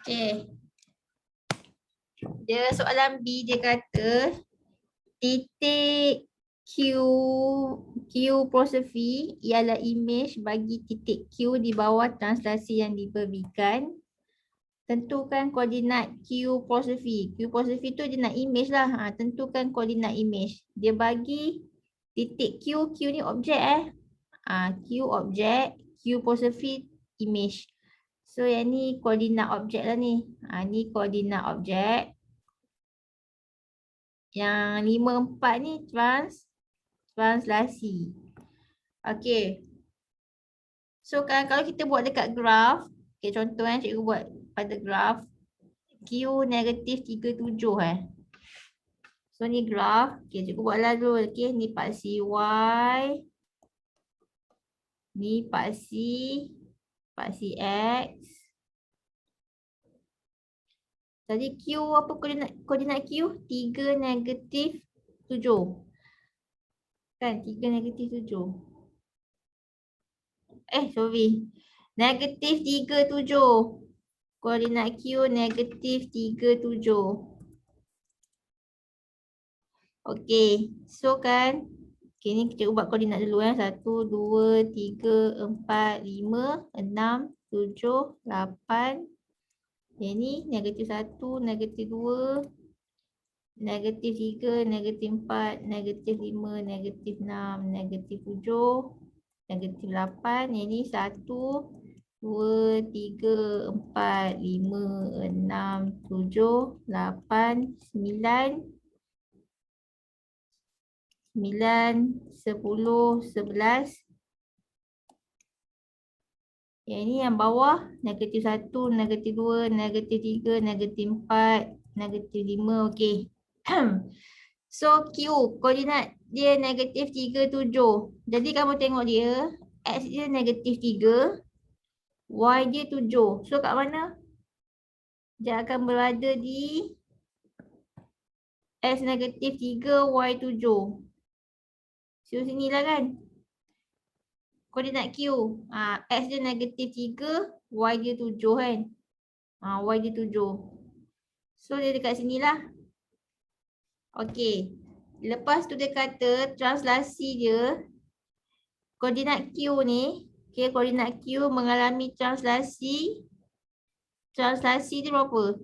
Okay. Dia soalan B dia kata titik Q apostrophe ialah imej bagi titik Q di bawah translasi yang diberikan. Tentukan koordinat Q apostrophe. Q apostrophe tu dia nak imej lah. Tentukan koordinat imej. Dia bagi titik Q ni objek Q objek, Q apostrophe imej. So yang ni koordinat objek lah ni. Ni koordinat objek. Yang 5, 4 ni translasi. Okay. So kalau kita buat dekat graf. Okay, contoh cikgu buat pada graf. Q negatif 37 So ni graf. Okay, cikgu buatlah dulu. Okay, ni paksi Y. Ni paksi X. Tadi Q apa koordinat Q? 3 negatif 7. Kan 3 negatif 7. Sorry. Negatif 3, 7. Koordinat Q negatif 3, 7. Okay. So kan. Okay, ni kita ubah koordinat dulu 1, 2, 3, 4, 5, 6, 7, 8. Yang ni negatif 1, negatif 2, negatif 3, negatif 4, negatif 5, negatif 6, negatif 7, negatif 8. Yang ni 1, 2, 3, 4, 5, 6, 7, 8, 9, 10, 11. Yang ni yang bawah negatif 1, negatif 2, negatif 3, negatif 4, negatif 5. Okey. So Q koordinat dia negatif 3, 7. Jadi kamu tengok dia X dia negatif 3, Y dia 7. So kat mana? Dia akan berada di X negatif 3, Y 7. So sinilah kan. Koordinat Q. X dia negatif 3, Y dia 7 kan. Y dia 7. So dia dekat sinilah. Okey. Lepas tu dia kata translasi dia. Koordinat Q ni. Okay, koordinat Q mengalami translasi. Translasi dia berapa?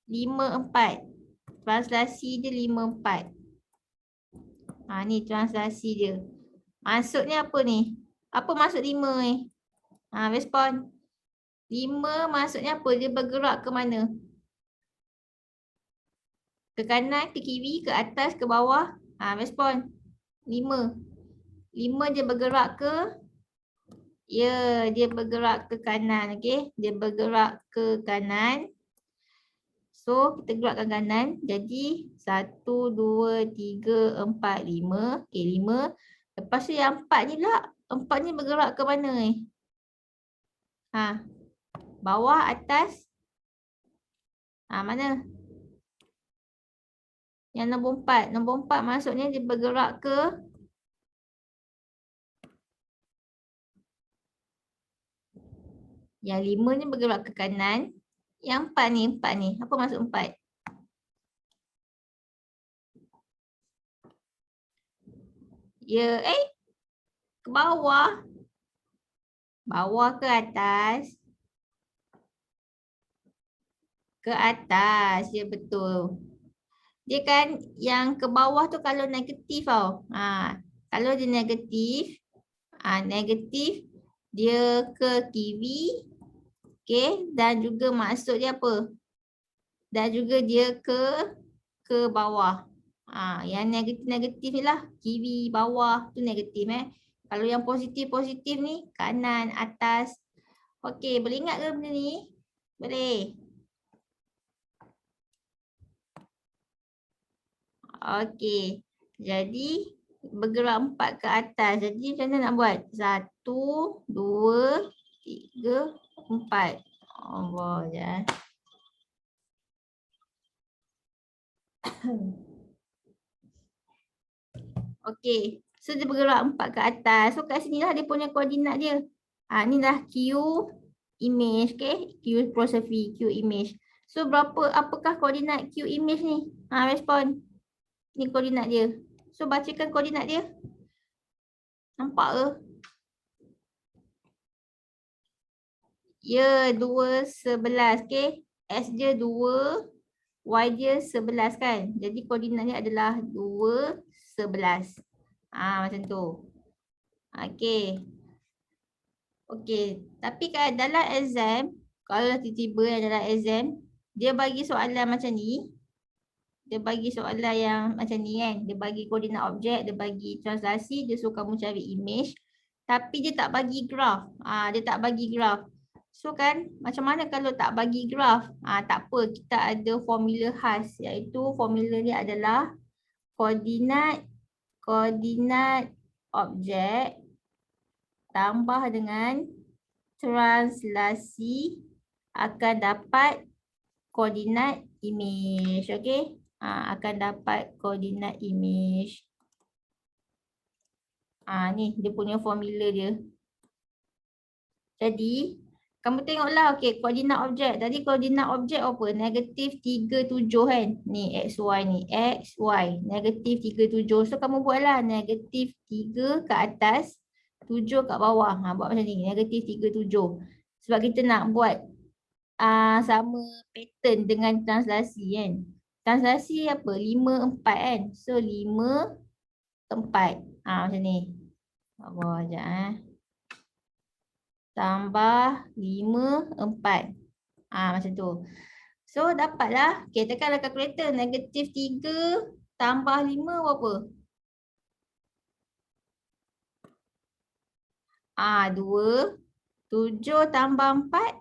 5, 4. Translasi dia 5, 4. Ni translasi dia. Maksudnya apa ni? Apa maksud 5 ni? Respon. 5 maksudnya apa? Dia bergerak ke mana? Ke kanan, ke kiri, ke atas, ke bawah? Respon. 5. 5 dia bergerak ke? Ya, dia bergerak ke kanan. Okey, dia bergerak ke kanan. So, kita gerakkan kanan. Jadi, 1, 2, 3, 4, 5. Okey, 5. Lepas tu yang 4 ni pula. 4 ni bergerak ke mana ni? Bawah, atas. Mana? Yang nombor 4. Nombor 4 maksudnya dia bergerak ke yang 5 ni bergerak ke kanan. Yang 4 ni. Apa maksud 4? Ya, ke bawah. Bawah ke atas? Ke atas, ya betul. Dia kan yang ke bawah tu kalau negatif tau. Kalau dia negatif, negatif dia ke kiri. Okay, dan juga maksud dia apa? Dan juga dia ke bawah. Yang negatif-negatif ni lah. Kiri, bawah tu negatif Kalau yang positif-positif ni kanan, atas. Okay, boleh ingat ke benda ni? Boleh. Okey. Jadi bergerak 4 ke atas. Jadi macam mana nak buat? 1, 2, 3, 4. Allah ya. Okey. So dia bergerak 4 ke atas. So kat sinilah dia punya koordinat dia. Ni dah Q image, okay? Q apostrophe, Q image. So apakah koordinat Q image ni? Respon. Ni koordinat dia. So bacakan koordinat dia. Nampak ke? Ya, 2, 11. Okay. S dia 2, Y dia 11 kan. Jadi koordinatnya adalah 2, 11. Macam tu. Okay. Okay. Tapi kan dalam exam, kalau tiba-tiba dalam exam, dia bagi soalan macam ni. Dia bagi soalan yang macam ni kan. Dia bagi koordinat objek, dia bagi translasi, dia suruh kamu cari image. Tapi dia tak bagi graf. Dia tak bagi graf. So kan, macam mana kalau tak bagi graf? Tak apa, kita ada formula khas. Iaitu formula ni adalah koordinat objek tambah dengan translasi akan dapat koordinat image. Okay? Akan dapat koordinat image. Ni dia punya formula dia. Jadi, kamu tengoklah, okay, koordinat objek. Tadi koordinat objek apa? Negatif 3, 7 kan? Ni XY ni. XY. Negatif 3, 7. So, kamu buatlah negatif 3 ke atas, 7 kat bawah. Buat macam ni. Negatif 3, 7. Sebab kita nak buat sama pattern dengan translasi kan. Translasi apa? 5, 4 kan? So, 5, 4. Macam ni. Bawah sekejap tambah 5, 4. Macam tu. So, dapatlah. Okay, tekanlah kalkulator. Negatif 3 tambah 5 berapa? 2. 7 tambah 4.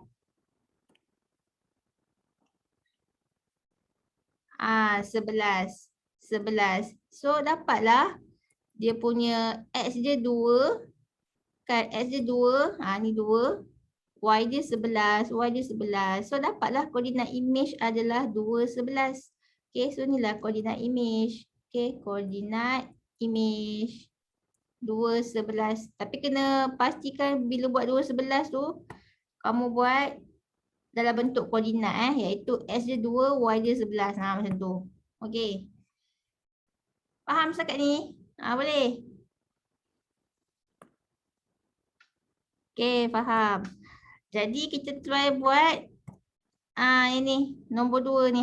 11. 11. So, dapatlah. Dia punya X dia 2. Kan X dia 2. Ni 2. Y dia 11. Y dia 11. So, dapatlah koordinat image adalah 2, 11. Okay, so inilah koordinat image. Okay, koordinat image 2, 11. Tapi kena pastikan bila buat 2, 11 tu, kamu buat dalam bentuk koordinat iaitu S dia 2, Y dia 11. Macam tu. Okay. Faham setakat ni? Boleh? Okay, faham. Jadi kita try buat ini nombor 2 ni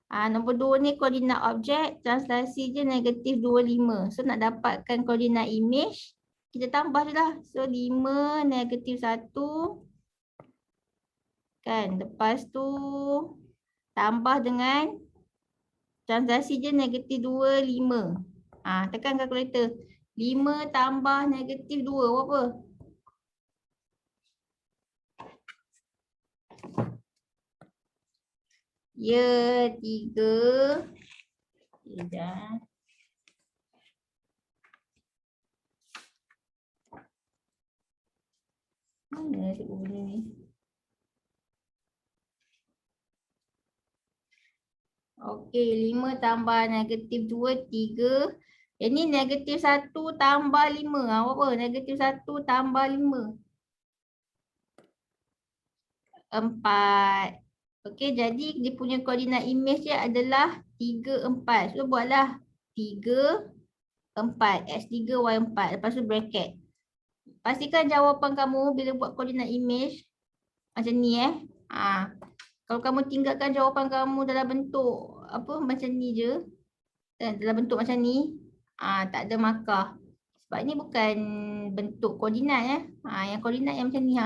nombor 2 ni koordinat objek, translasi je negatif 25. So nak dapatkan koordinat image, kita tambah je lah. So 5 negatif 1 kan. Lepas tu tambah dengan translasi je negatif 2, 5. Tekan kalkulator. 5 tambah negatif 2 berapa? Ya, 3. Sekejap. Mana cikgu benda ni? Okey, 5 tambah negatif 2, 3. Ini negatif 1 tambah 5. Berapa? Negatif 1 tambah 5. 4. Okey, jadi dia punya koordinat image dia adalah 3, 4. So buatlah 3, 4. X3, Y4. Lepas tu bracket. Pastikan jawapan kamu bila buat koordinat image macam ni Kalau kamu tinggalkan jawapan kamu dalam bentuk macam ni je. Dalam bentuk macam ni, tak ada markah. Sebab ni bukan bentuk koordinat yang koordinat yang macam ni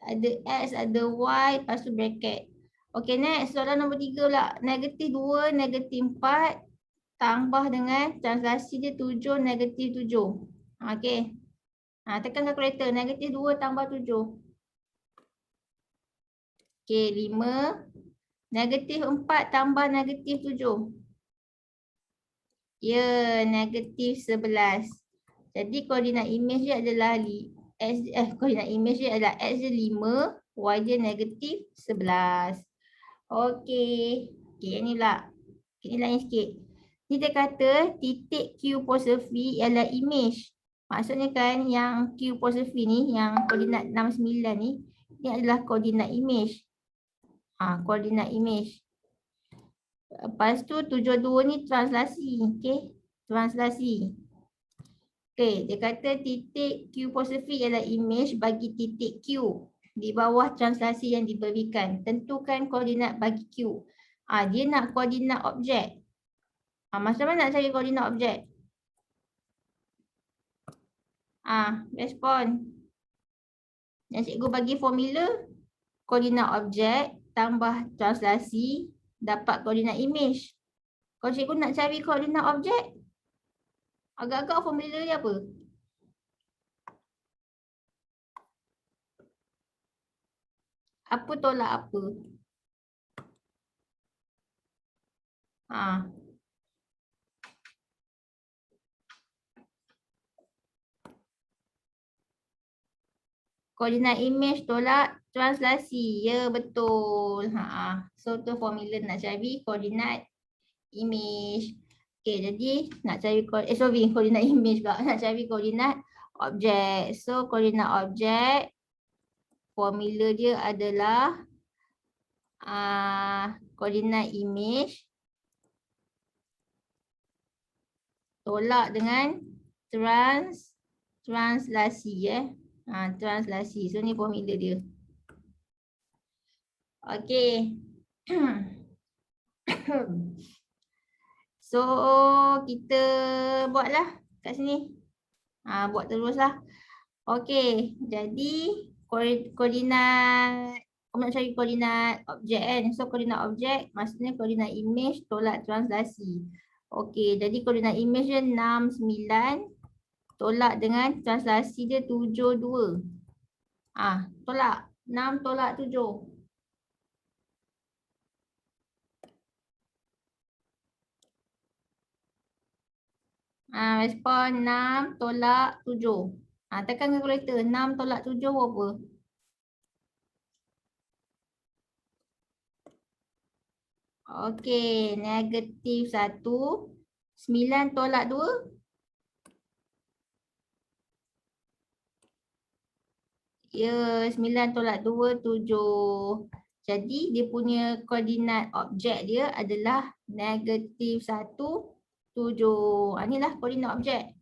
Ada X, ada Y, lepas tu bracket. Okay, next. Soalan nombor 3 pula. Negatif 2, negatif 4. Tambah dengan translasi dia 7, negatif 7. Okay. Tekan kalkulator. Negatif 2 tambah 7. Okay, 5. Negatif 4 tambah negatif 7. Ya, negatif 11. Jadi koordinat image dia adalah koordinat image dia adalah X dia 5, Y dia negatif 11. Okey. Okey, yang ni pula. Ini lain sikit. Ni dia kata titik Q apostrophe ialah image. Maksudnya kan yang Q apostrophe ni, yang koordinat 69 ni adalah koordinat image. Koordinat image. Lepas tu 72 ni translasi. Okay. Translasi. Okay. Dia kata titik Q positif ialah image bagi titik Q di bawah translasi yang diberikan. Tentukan koordinat bagi Q. Dia nak koordinat objek. Macam mana nak cari koordinat objek? Respon. Yang cikgu bagi formula, koordinat objek tambah translasi dapat koordinat image. Kalau cikgu nak cari koordinat objek, agak-agak formula dia apa? Apa tolak apa? Koordinat image tolak translasi. Ya, betul. So tu formula nak cari koordinat image. Okay, jadi nak cari koordinat image pula. Nak cari koordinat objek. So koordinat objek formula dia adalah koordinat image tolak dengan translasi translasi. So ni formula dia. Okey. So kita buatlah kat sini. Buat teruslah. Okey, jadi koordinat, kamu nak cari koordinat objek kan. So koordinat objek maksudnya koordinat image tolak translasi. Okey, jadi koordinat image dia 6, 9 tolak dengan translasi dia 7, 2. Tolak 6 tolak 7. Respon 6 tolak 7. Tekan kalkulator. 6 tolak 7 berapa? Okey, negatif 1. 9 tolak 2. Ya, 9 tolak 2, 7. Jadi dia punya koordinat objek dia adalah negatif 1, 7. Inilah koordinat objek.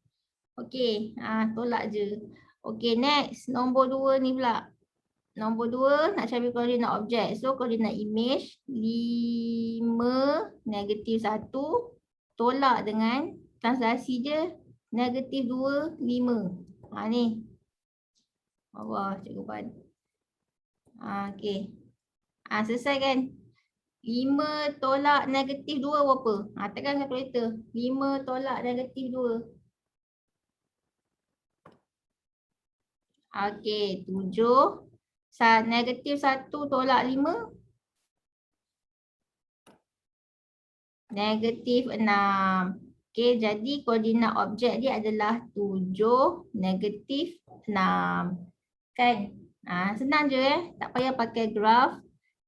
Okey, tolak je. Okey, next. Nombor 2 ni pula. Nombor 2 nak cari koordinat objek. So koordinat image 5, negatif 1 tolak dengan translasi dia negatif 2, 5. Ni. Allah, cikgu buat. Okey. Selesai kan? 5 tolak negatif 2 berapa? Tekan kalkulator. 5 tolak negatif 2. Okey, 7. Negatif 1 tolak 5. Negatif 6. Okey, jadi koordinat objek dia adalah 7, negatif 6. Kan? Senang je tak payah pakai graf.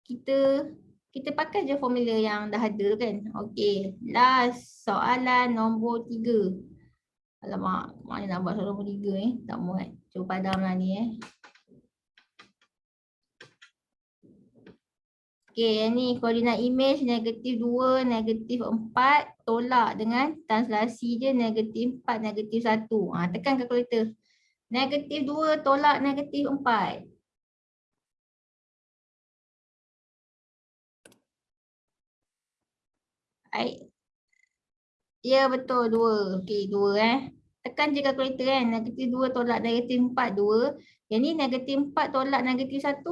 Kita pakai je formula yang dah ada kan. Okey, last soalan nombor 3. Alamak, mana nak buat soalan nombor 3 tak muat. Cuba padamlah ni Okey, yang ni koordinat image negatif 2, negatif 4 tolak dengan translasi je negatif 4, negatif 1. Tekan kalkulator. Negatif 2 tolak negatif 4. Ya, betul 2. Okey, 2 Tekan je kalkulator kan. Negatif 2 tolak negatif 4, 2. Yang ni negatif 4 tolak negatif 1.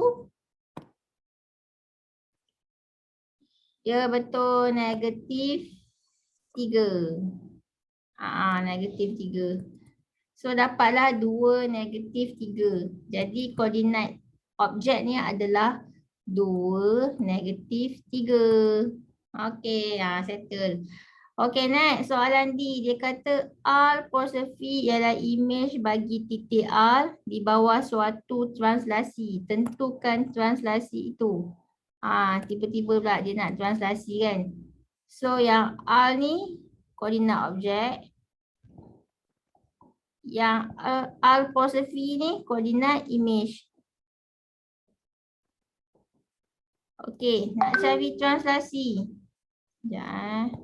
Ya, betul. Negatif 3. Negatif 3. So, dapatlah 2, negatif 3. Jadi, koordinat objek ni adalah 2, negatif 3. Okey, settle. Okey, next. Soalan D. Dia kata R positif ialah image bagi titik R di bawah suatu translasi. Tentukan translasi itu. Tiba-tiba pula dia nak translasi kan. So yang R ni koordinat objek. Yang R positif ni koordinat image. Okey, nak cari translasi. Sekejap.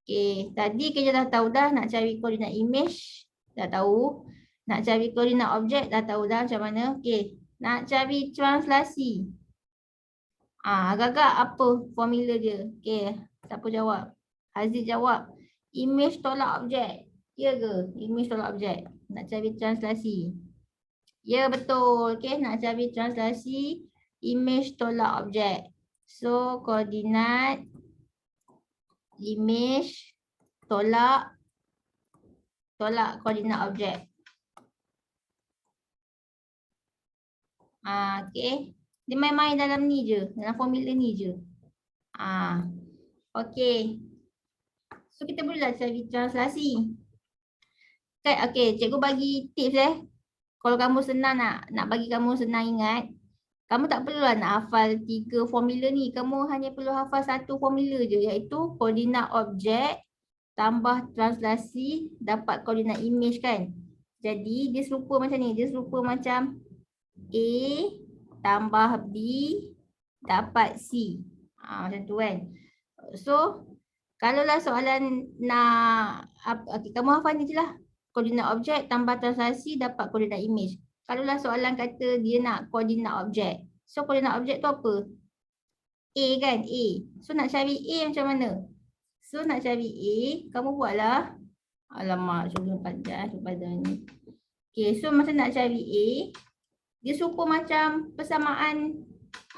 Okey, tadi kita dah tahu dah nak cari koordinat image. Dah tahu. Nak cari koordinat objek. Dah tahu dah macam mana. Okey, nak cari translasi. Agak-agak apa formula dia? Okey, siapa jawab? Aziz jawab. Image tolak objek. Ya ke? Image tolak objek. Nak cari translasi. Ya, betul. Okey, nak cari translasi image tolak objek. So, koordinat image tolak koordinat objek. Okey. Dia main-main dalam ni je, dalam formula ni je. Okey. So, kita bolehlah cari translasi. Okey, cikgu bagi tips Kalau kamu senang nak bagi kamu senang ingat, kamu tak perlulah nak hafal 3 formula ni. Kamu hanya perlu hafal satu formula je, iaitu koordinat objek tambah translasi dapat koordinat image kan. Jadi dia serupa macam ni, dia serupa macam A tambah B dapat C. Macam tu kan. So, kalaulah soalan nak, kamu hafal ni je lah. Koordinat objek tambah translasi dapat koordinat image. Kalaulah soalan kata dia nak koordinat objek. So koordinat objek tu apa? A kan? A. So nak cari A macam mana? So nak cari A, kamu buatlah. Alamak, cuba panjang ni. Okay, so masa nak cari A, dia serupa macam persamaan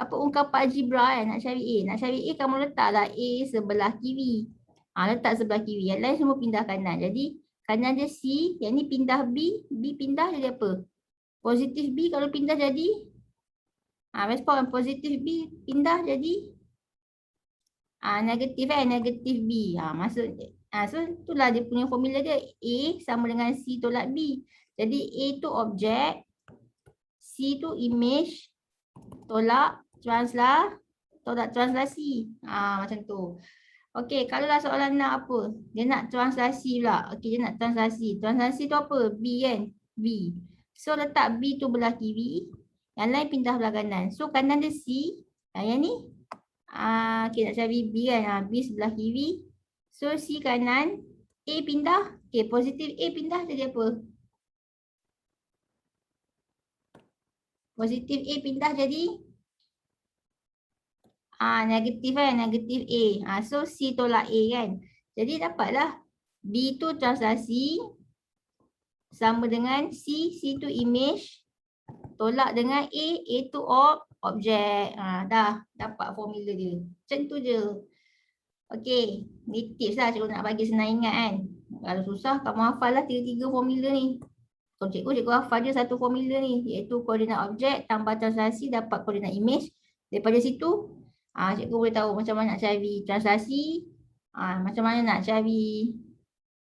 ungkapan algebra kan? Nak cari A. Nak cari A, kamu letaklah A sebelah kiri. Letak sebelah kiri. Yang lain semua pindah kanan. Jadi kanan dia C, yang ni pindah B, B pindah jadi apa? Positif B kalau pindah jadi respon positif B pindah jadi negatif negatif B. So itulah dia punya formula dia. A sama dengan C tolak B. Jadi A tu objek, C tu image, tolak translasi. Macam tu. Okey, kalau lah soalan nak apa? Dia nak translasi pula. Okey, dia nak translasi. Translasi tu apa? B kan? B. So letak B tu belah kiri. Yang lain pindah belah kanan. So kanan dia C. Yang ni. Okey, nak cari B kan? B sebelah kiri. So C kanan. A pindah. Okey, positif A pindah jadi apa? Positif A pindah jadi negatif kan, negatif A. So C tolak A kan. Jadi dapatlah B tu translasi sama dengan C, C tu image, tolak dengan A tu objek. Dah dapat formula dia. Macam tu je. Okey, ni tips lah cikgu nak bagi senang ingat kan. Kalau susah kamu hafal lah 3 formula ni. So cikgu hafal je satu formula ni, iaitu koordinat objek tambah translasi dapat koordinat image. Daripada situ cikgu boleh tahu macam mana nak cari translasi, macam mana nak cari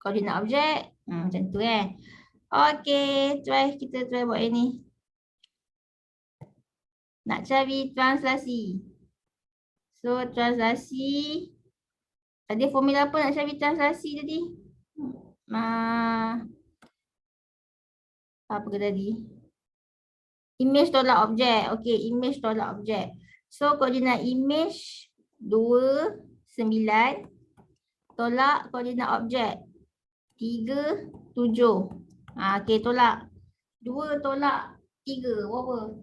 koordinat objek, macam tu kan. Okey, kita try buat ini. Nak cari translasi. So translasi, tadi formula apa nak cari translasi tadi? Apa ke tadi? Image tolak objek. Okey, image tolak objek. So koordinat image 2, 9 tolak koordinat objek 3, 7. Okey, tolak 2 tolak 3 berapa?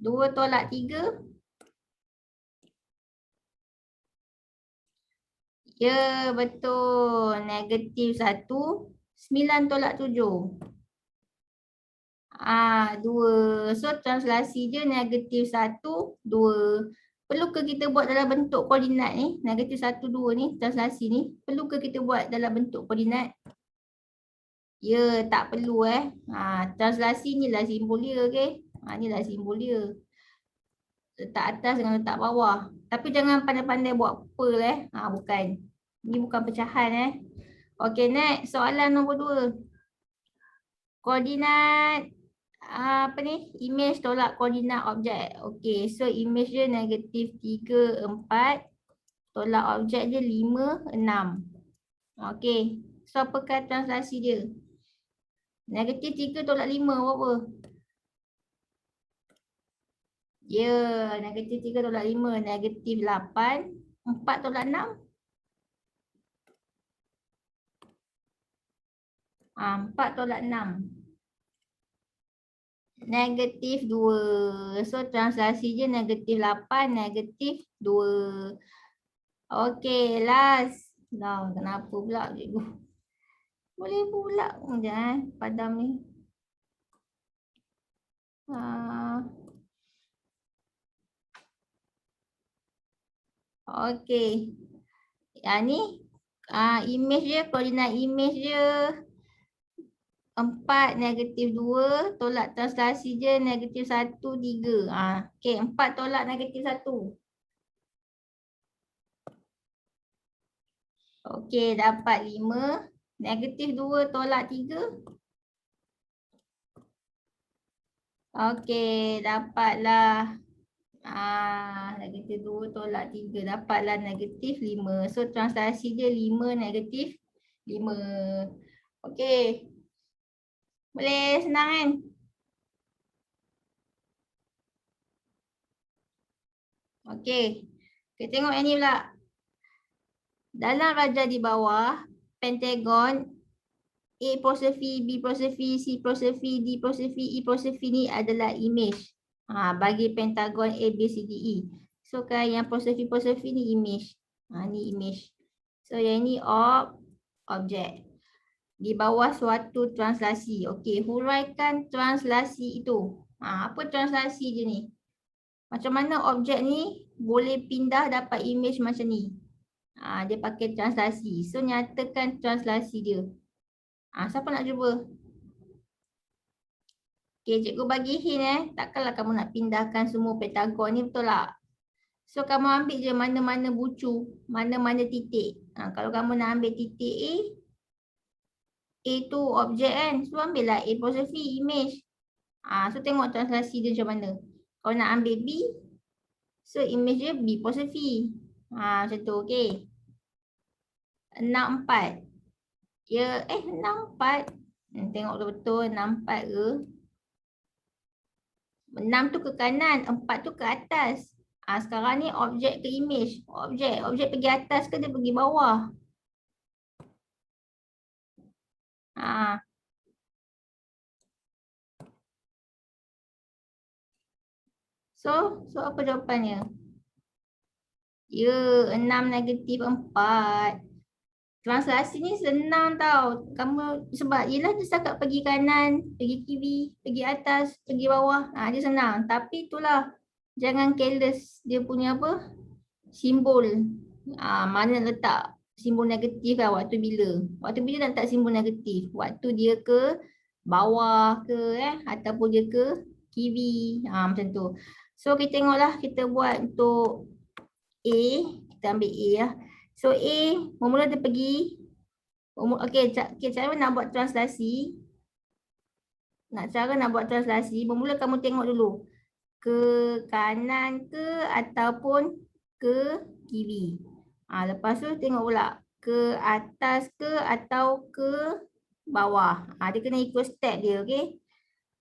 2 tolak 3. Ya, betul. Negatif 1. 9 tolak 7. 2. So translasi je negatif 1, 2. Perlu ke kita buat dalam bentuk koordinat ni? Negatif 1, 2 ni, translasi ni. Perlu ke kita buat dalam bentuk koordinat? Ya, tak perlu translasi ni lah simbol dia, okey? Ni lah simbol dia. Letak atas dengan letak bawah. Tapi jangan pandai-pandai buat pearl bukan. Ni bukan pecahan Okey, next. Soalan nombor 2. Koordinat image tolak koordinat objek. Okey, so image dia negatif 3, 4. Tolak objek dia 5, 6. Okey, so apakah translasi dia? Negatif 3 tolak 5 berapa? Ya, negatif 3 tolak 5, negatif 8, 4 tolak 6. 4 tolak 6. Negatif 2. So translasi je negatif 8, negatif 2. Okey, last. Nah, kenapa pula cikgu? Boleh pula. Jangan padam ni. Okey. Yang ni image dia, koordinat image dia 4, negatif 2, tolak translasi je negatif 1, 3. Okey, 4 tolak negatif 1. Okey, dapat 5. Negatif 2 tolak 3. Okey, dapatlah negatif 2 tolak 3. Dapatlah negatif 5. So translasi dia 5, negatif 5. Okey. Boleh senang kan? Okey. Kita tengok yang ni pula. Dalam rajah di bawah, pentagon A', B', C', D', E', ni adalah image. Bagi pentagon A, B, C, D, E. So kan yang positif ni image. Ni image. So yang ni objek. Di bawah suatu translasi. Okey, huraikan translasi itu. Apa translasi je ni? Macam mana objek ni boleh pindah dapat image macam ni? Dia pakai translasi. So nyatakan translasi dia. Siapa nak cuba? Okay, cikgu bagi hint takkanlah kamu nak pindahkan semua pentagon ni, betul tak? So kamu ambil je mana-mana bucu, mana-mana titik. Kalau kamu nak ambil titik A tu objek kan. So ambillah A apostrophe image. So tengok translasi dia macam mana. Kalau nak ambil B, so image dia B apostrophe. Macam tu, okay. 6, 4. Ya, 6, 4. Tengok betul-betul 6, 4 ke. 6 tu ke kanan, 4 tu ke atas. Sekarang ni objek ke image? Objek pergi atas ke dia pergi bawah? So apa jawapannya? Ya, 6, negatif 4. Translasi ni senang tau. Kamu sebab yelah dia setakat pergi kanan, pergi kiri, pergi atas, pergi bawah. Dia senang. Tapi itulah jangan careless dia punya apa? Simbol. Mana letak simbol negatif lah waktu bila. Waktu bila nak letak simbol negatif. Waktu dia ke bawah ke ataupun dia ke kiri. Macam tu. So kita tengoklah kita buat untuk A. Kita ambil A lah. So A, mula dia pergi. Okey, cara nak buat translasi. Cara nak buat translasi, bermula kamu tengok dulu. Ke kanan ke ataupun ke kiri. Lepas tu tengok pula. Ke atas ke atau ke bawah. Dia kena ikut step dia, okey.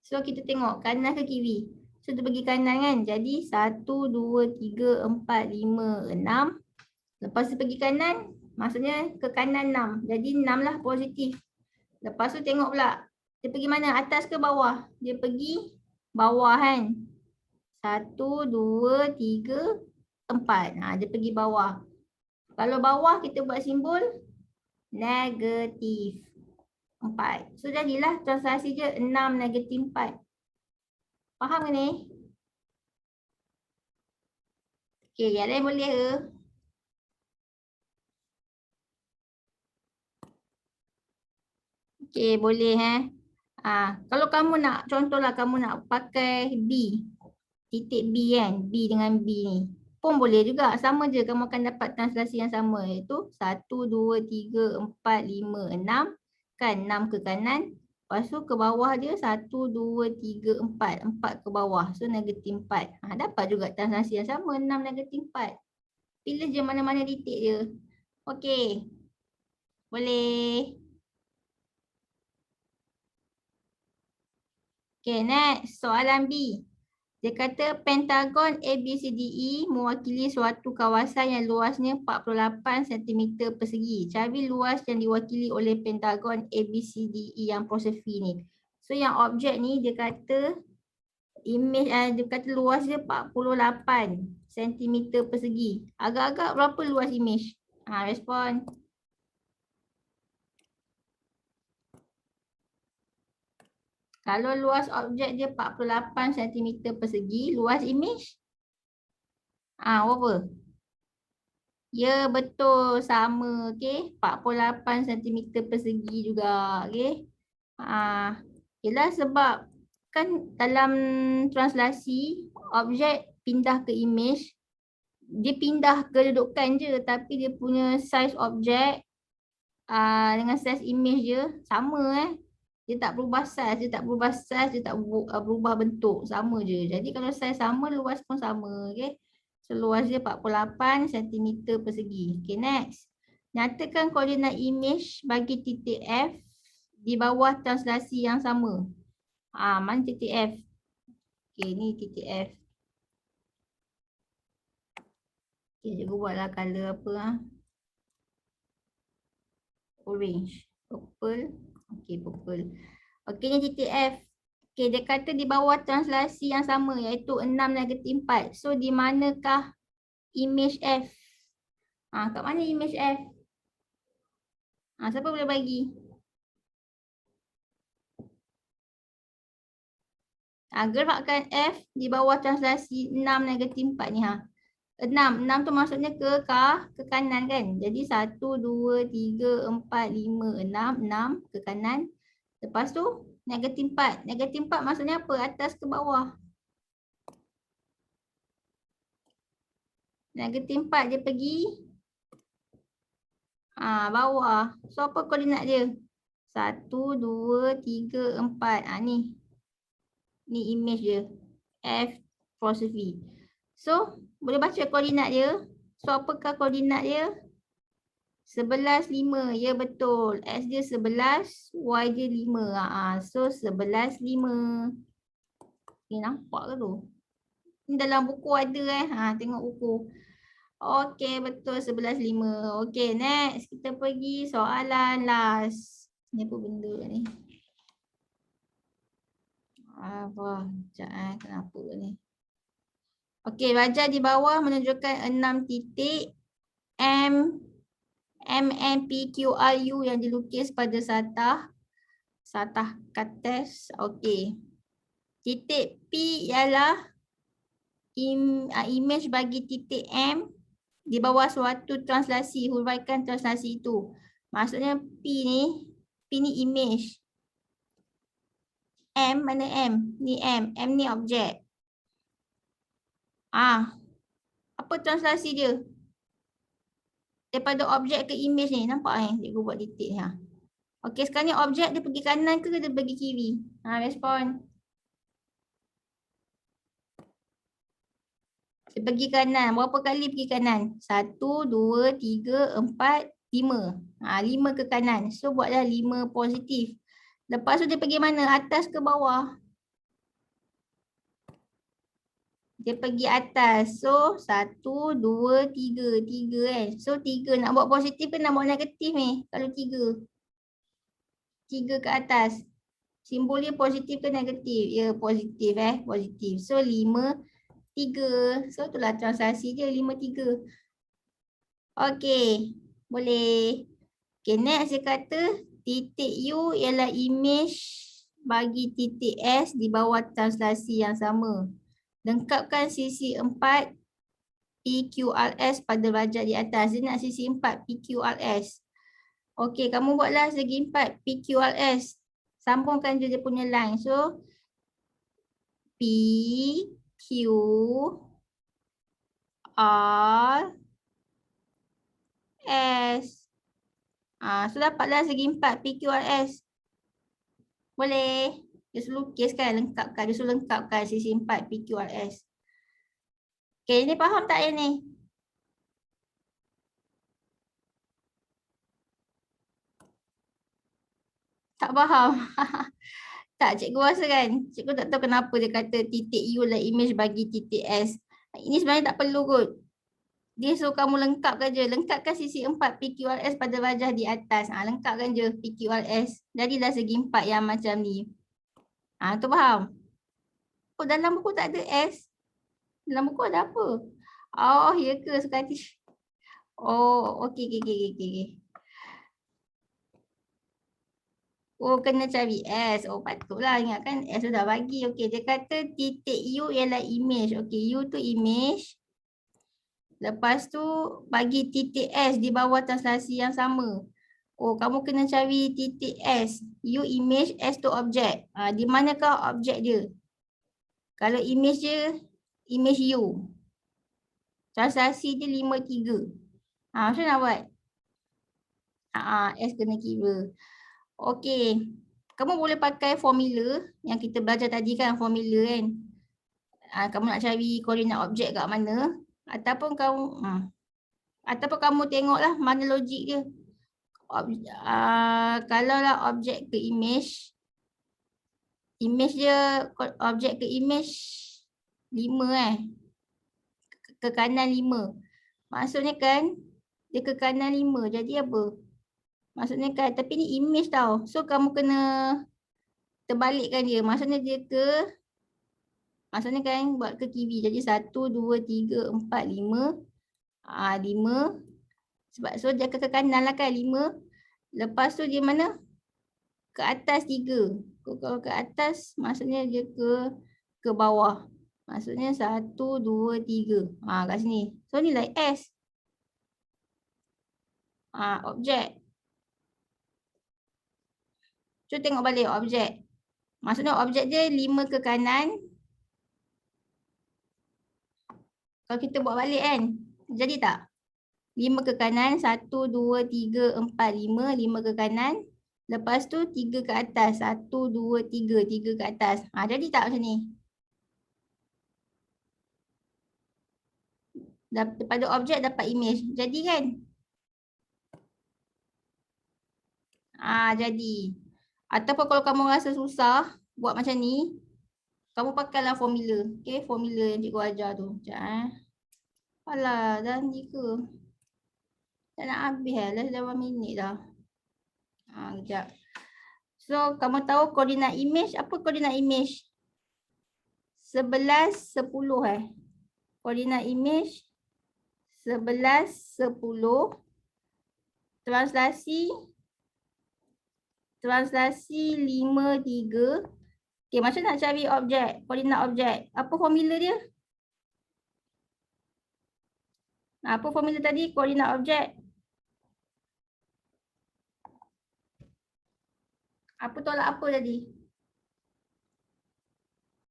So kita tengok kanan ke kiri. So dia pergi kanan kan. Jadi 1, 2, 3, 4, 5, 6. Lepas tu pergi kanan, maksudnya ke kanan 6. Jadi 6 lah positif. Lepas tu tengok pula. Dia pergi mana? Atas ke bawah? Dia pergi bawah kan. 1, 2, 3, 4. Dia pergi bawah. Kalau bawah kita buat simbol negatif 4. So jadilah translasi je 6, negatif 4. Faham ke ni? Okey, yang lain boleh ke? Okey, boleh kalau kamu nak, contohlah kamu nak pakai B. Titik B kan, B dengan B ni. Pun boleh juga, sama je kamu akan dapat translasi yang sama, iaitu 1, 2, 3, 4, 5, 6. Kan 6 ke kanan. Lepas tu ke bawah dia 1, 2, 3, 4. 4 ke bawah. So negatif 4. Dapat juga translasi yang sama, 6, negatif 4. Pilih je mana-mana titik dia. Okey. Boleh. Okay, next. Soalan B. Dia kata pentagon ABCDE mewakili suatu kawasan yang luasnya 48 cm persegi. Cari luas yang diwakili oleh pentagon ABCDE yang proses V ni. So yang objek ni dia kata image dia kata luas dia 48 cm persegi. Agak-agak berapa luas image? Respon. Kalau luas objek dia 48 cm persegi, luas image? Berapa? Ya betul, sama. Okay, 48 cm persegi juga. Okay. Yelah sebab kan dalam translasi, objek pindah ke image, dia pindah kedudukan je tapi dia punya size objek dengan size image je sama Dia tak berubah size, dia tak berubah size, dia tak berubah bentuk, sama je. Jadi kalau size sama, luas pun sama, okey. So luas dia 48 cm persegi. Okay, next. Nyatakan koordinat image bagi titik F di bawah translasi yang sama. Mana titik F? Okay, ni titik F. Okay, cikgu buatlah color apa orange, purple. Okay, purple. Okay, ni titik F. Okay, dia kata di bawah translasi yang sama iaitu 6 negatif 4. So, di manakah image F? Kat mana image F? Siapa boleh bagi? Gerakkan F di bawah translasi 6 negatif 4 ni. 6 tu maksudnya ke kanan kan? Jadi 1, 2, 3, 4, 5, 6 ke kanan. Lepas tu negatif 4. Negatif 4 maksudnya apa? Atas ke bawah. Negatif 4 dia pergi bawah. So apa koordinat dia? 1, 2, 3, 4. Ni. Ni image dia. F proses V. So boleh baca koordinat dia. So apakah koordinat dia? 11, 5. Ya betul. X dia 11, Y dia 5. So 11, 5. Ni nampak ke tu? Ni dalam buku ada tengok buku. Okey, betul 11, 5. Okey, next. Kita pergi soalan last. Ni apa benda ni? Sekejap kenapa ni? Okey, baja di bawah menunjukkan 6 titik M, N, P, Q, R, U yang dilukis pada satah kates. Okey. Titik P ialah image bagi titik M di bawah suatu translasi, huraikan translasi itu. Maksudnya P ni image. M, mana M? Ni M. M ni objek. Apa translasi dia? Daripada objek ke image ni. Nampak cikgu buat titik ni. Okey, sekarang ni objek dia pergi kanan ke dia pergi kiri? Respon. Dia pergi kanan. Berapa kali pergi kanan? 1, 2, 3, 4, 5. 5 ke kanan. So buatlah 5 positif. Lepas tu dia pergi mana? Atas ke bawah? Dia pergi atas. So 1, 2, 3. 3 kan. So 3 nak buat positif ke nak buat negatif ni? Kalau 3. 3 ke atas. Simbol dia positif ke negatif? Ya positif positif. So 5, 3. So itulah translasi dia 5, 3. Okey. Boleh. Okay, next dia kata titik U ialah image bagi titik S di bawah translasi yang sama. Lengkapkan sisi 4 PQRS pada darjah di atas. Dia nak sisi 4 PQRS. Okey, kamu buatlah segi 4 PQRS. Sambungkan je dia punya line. So, P, Q, R, S. So dapatlah segi 4 PQRS. Boleh. Dia suruh lukiskan, lengkapkan. Dia suruh lengkapkan sisi 4 PQRS. Okay, ni faham tak yang ni? Tak faham. Tak, cikgu rasa kan, cikgu tak tahu kenapa dia kata titik U adalah image bagi titik S. Ini sebenarnya tak perlu kot. Dia suruh kamu lengkapkan je. Lengkapkan sisi 4 PQRS pada wajah di atas. Lengkapkan je PQRS. Jadilah segi 4 yang macam ni. Tu faham? Oh, dalam buku tak ada S. Dalam buku ada apa? Oh, ya ke sekali. Oh, okey, okey, okey, okey. Oh, kena cari S. Oh, patutlah ingatkan S sudah bagi. Okey, dia kata titik U ialah image. Okey, U tu image. Lepas tu bagi titik S di bawah translasi yang sama. Oh, kamu kena cari titik S. U image, S tu objek. Di manakah objek dia? Kalau image dia, image U. Translasi dia 5-3. Macam mana nak buat? S kena kira. Okey. Kamu boleh pakai formula yang kita belajar tadi kan, formula kan. Kamu nak cari koordinat objek kat mana. Ataupun kamu tengoklah mana logik dia. Kalau lah objek ke image dia objek ke image 5 ke kanan 5. Maksudnya kan dia ke kanan 5. Jadi apa? Maksudnya kan, tapi ni image tau. So kamu kena terbalikkan dia. Maksudnya kan buat ke kiri. Jadi 1, 2, 3, 4, 5. 5. Sebab so dia ke kanan lah kan 5. Lepas tu dia mana? Ke atas 3. Kalau ke atas maksudnya dia ke bawah. Maksudnya 1, 2, 3. Kat sini. So ni like S. Objek. So tengok balik objek. Maksudnya objek dia 5 ke kanan. Kalau kita buat balik kan. Jadi tak? 5 ke kanan. 1, 2, 3, 4, 5. 5 ke kanan. Lepas tu 3 ke atas. 1, 2, 3. 3 ke atas. Jadi tak macam ni? Daripada objek dapat image. Jadi kan? Jadi. Ataupun kalau kamu rasa susah buat macam ni, kamu pakailah formula. Okay, formula yang cikgu ajar tu. Sekejap Alah, dah ni ke? Tak nak habis lah. Dah 8 minit dah. Sekejap. So, kamu tahu koordinat image. Apa koordinat image? 11, 10 Koordinat image 11, 10. Translasi 5, 3. Okay, macam nak cari objek, koordinat objek. Apa formula dia? Apa formula tadi? Koordinat objek. Apa tolak apa tadi?